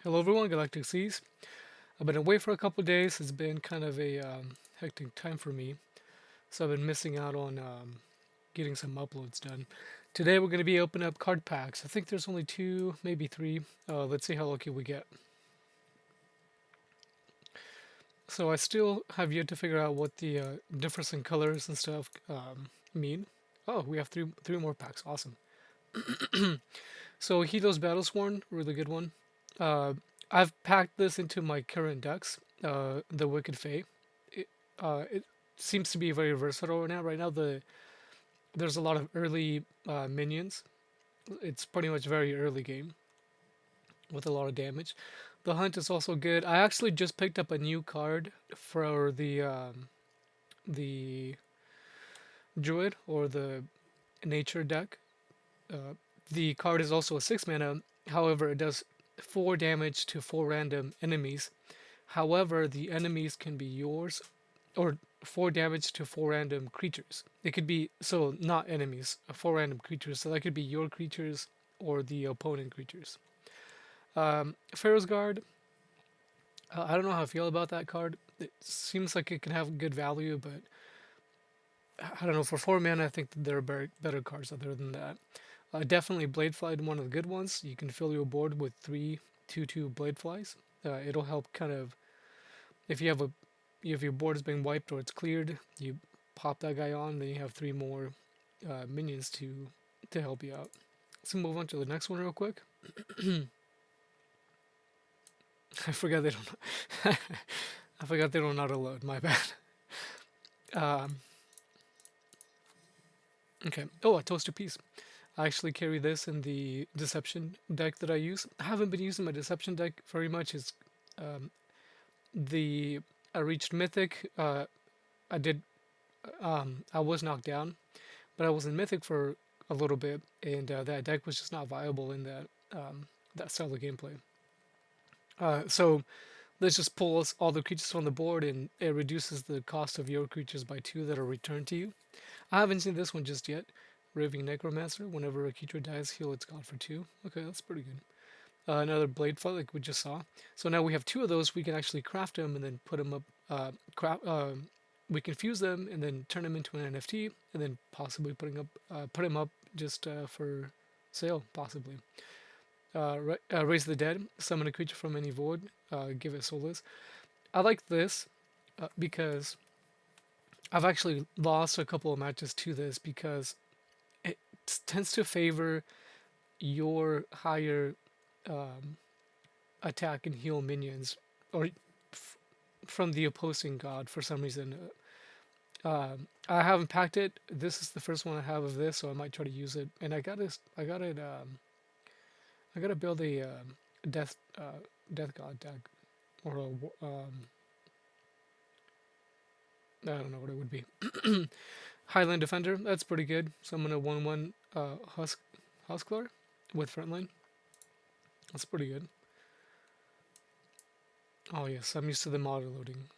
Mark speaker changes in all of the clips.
Speaker 1: Hello everyone, Galactic Seas. I've been away for a couple days. It's been kind of a hectic time for me, so I've been missing out on getting some uploads done. Today we're going to be opening up card packs. I think there's only two, maybe three. Let's see how lucky we get. So I still have yet to figure out what the difference in colors and stuff mean. Oh, we have three more packs. Awesome. So Hito's Battlesworn, really good one. Uh, I've packed this into my current decks, the Wicked Fae. It seems to be very versatile right now. There's a lot of early minions. It's pretty much very early game with a lot of damage. The hunt is also good. I actually just picked up a new card for the druid or the nature deck. The card is also a 6 mana. However, it does 4 damage to 4 random enemies. However, the enemies can be yours, or 4 damage to 4 random creatures. It could be, so not enemies, 4 random creatures. So that could be your creatures or the opponent creatures. Pharaoh's Guard, I don't know how I feel about that card. It seems like it can have good value, but I don't know. For 4 mana, I think that there are better cards other than that. Definitely Bladefly, one of the good ones. You can fill your board with 3/2/2 Bladeflies. It'll help kind of if you have a if your board is being wiped or it's cleared, you pop that guy on, then you have 3 more minions to help you out. Let's move on to the next one real quick. I forgot they don't. I forgot they don't auto load. My bad. Um, okay. Oh, a toaster piece. I actually carry this in the deception deck that I use. I haven't been using my deception deck very much. It's um, the I reached mythic. I did. I was knocked down, but I was in mythic for a little bit, and that deck was just not viable in that style of gameplay. So let's just pull all the creatures from the board, and it reduces the cost of your creatures by 2 that are returned to you. I haven't seen this one just yet. Raving Necromancer. Whenever a creature dies, heal its god for 2. Okay, that's pretty good. Another blade fight like we just saw. So now we have 2 of those. We can actually craft them and then put them up. We can fuse them and then turn them into an NFT, and then possibly put them up just for sale, possibly. Raise the dead. Summon a creature from any void. Give it soulless. I like this because I've actually lost a couple of matches to this because it tends to favor your higher um, attack and heal minions, or from the opposing god for some reason. I haven't packed it. This is the first one I have of this, so I might try to use it. And I got it. I gotta build a death death god deck, or I don't know what it would be. Highland Defender. That's pretty good. Summon a 1/1 Huskler with frontline. That's pretty good. Oh yes, I'm used to them auto loading.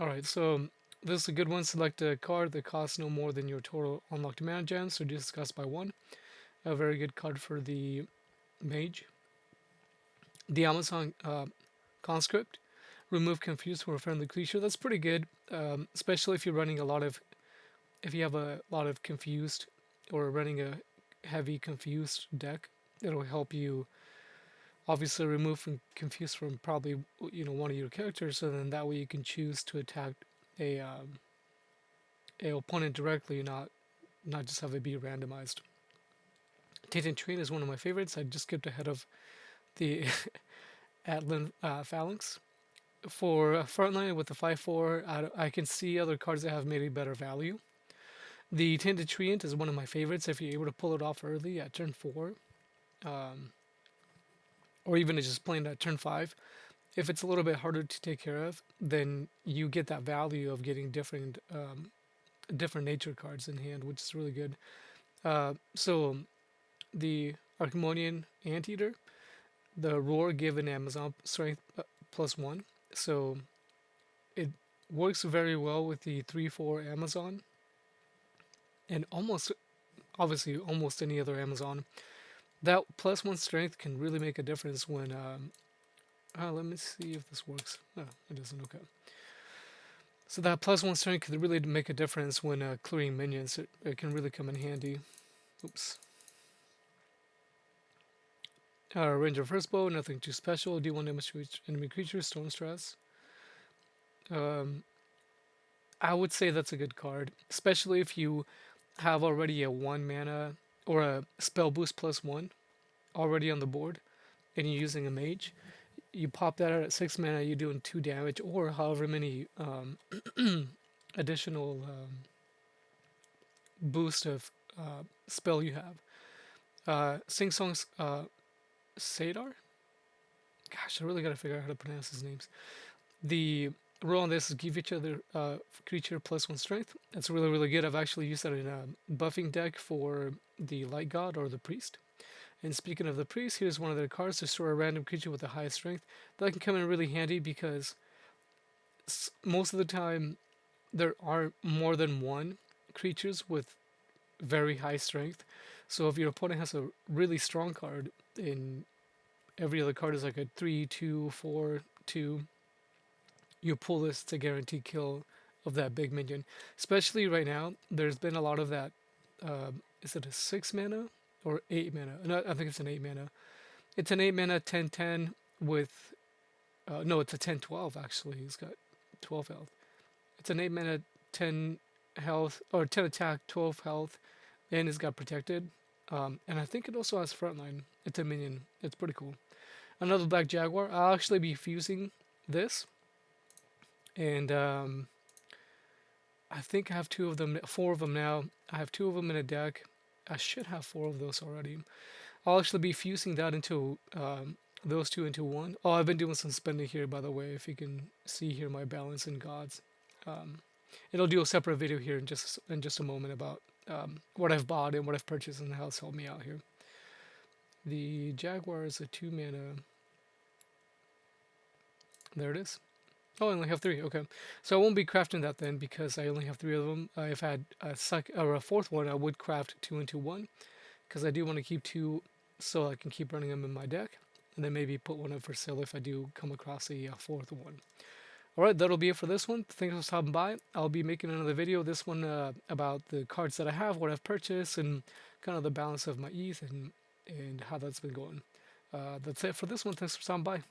Speaker 1: Alright, so this is a good one. Select a card that costs no more than your total unlocked mana gems, so discuss by 1. A very good card for the mage. The Amazon Conscript. Remove Confused for a friendly creature. That's pretty good, especially if you're running if you have a lot of Confused or running a heavy Confused deck. It'll help you obviously remove Confused from probably one of your characters, so then that way you can choose to attack a opponent directly, not just have it be randomized. Tainted Train is one of my favorites. I just skipped ahead of the Atlan Phalanx. For frontline with the 5/4, I can see other cards that have maybe better value. The Tainted Treant is one of my favorites if you're able to pull it off early at turn 4, or even just playing at turn 5. If it's a little bit harder to take care of, then you get that value of getting different nature cards in hand, which is really good. So the Archimonian Anteater, the Roar given Amazon strength +1, so it works very well with the 3/4 Amazon, and almost obviously almost any other Amazon. That +1 strength can really make a difference when. Let me see if this works. Oh, it doesn't. Okay. So that +1 strength can really make a difference when clearing minions. It can really come in handy. Oops. Ranger first bow, nothing too special. D1 damage to each enemy creature, storm stress. Um, I would say that's a good card, especially if you have already a 1 mana or a spell boost +1 already on the board and you're using a mage. You pop that out at 6 mana, you're doing 2 damage or however many additional boost of spell you have. Sing Song's Sadar? Gosh, I really gotta figure out how to pronounce his names. The rule on this is give each other creature +1 strength. That's really, really good. I've actually used that in a buffing deck for the Light God or the Priest. And speaking of the Priest, here's one of their cards. Destroy a random creature with the highest strength. That can come in really handy because most of the time there are more than one creatures with very high strength. So if your opponent has a really strong card and every other card is like a 3, 2, 4, 2, you pull this to guarantee kill of that big minion. Especially right now, there's been a lot of that. Is it a 6 mana or 8 mana? No, I think it's an 8 mana. It's an 8 mana 10/10 with. No, it's a 10/12 actually. He's got 12 health. It's an 8 mana 10 health or 10 attack, 12 health, and it's got protected. And I think it also has frontline. It's a minion. It's pretty cool. Another Black Jaguar. I'll actually be fusing this. And I think I have 2 of them, 4 of them now. I have 2 of them in a deck. I should have 4 of those already. I'll actually be fusing that into those 2 into 1. Oh, I've been doing some spending here, by the way. If you can see here my balance in gods. It'll do a separate video here in just a moment about what I've bought and what I've purchased and how it's helped me out here. The Jaguar is a 2 mana. There it is. Oh, I only have 3. Okay, so I won't be crafting that then because I only have 3 of them. If I had a or a 4th one, I would craft 2 into 1 because I do want to keep 2 so I can keep running them in my deck, and then maybe put 1 up for sale if I do come across a 4th one. Alright, that'll be it for this one. Thanks for stopping by. I'll be making another video, this one about the cards that I have, what I've purchased, and kind of the balance of my ETH and how that's been going. That's it for this one. Thanks for stopping by.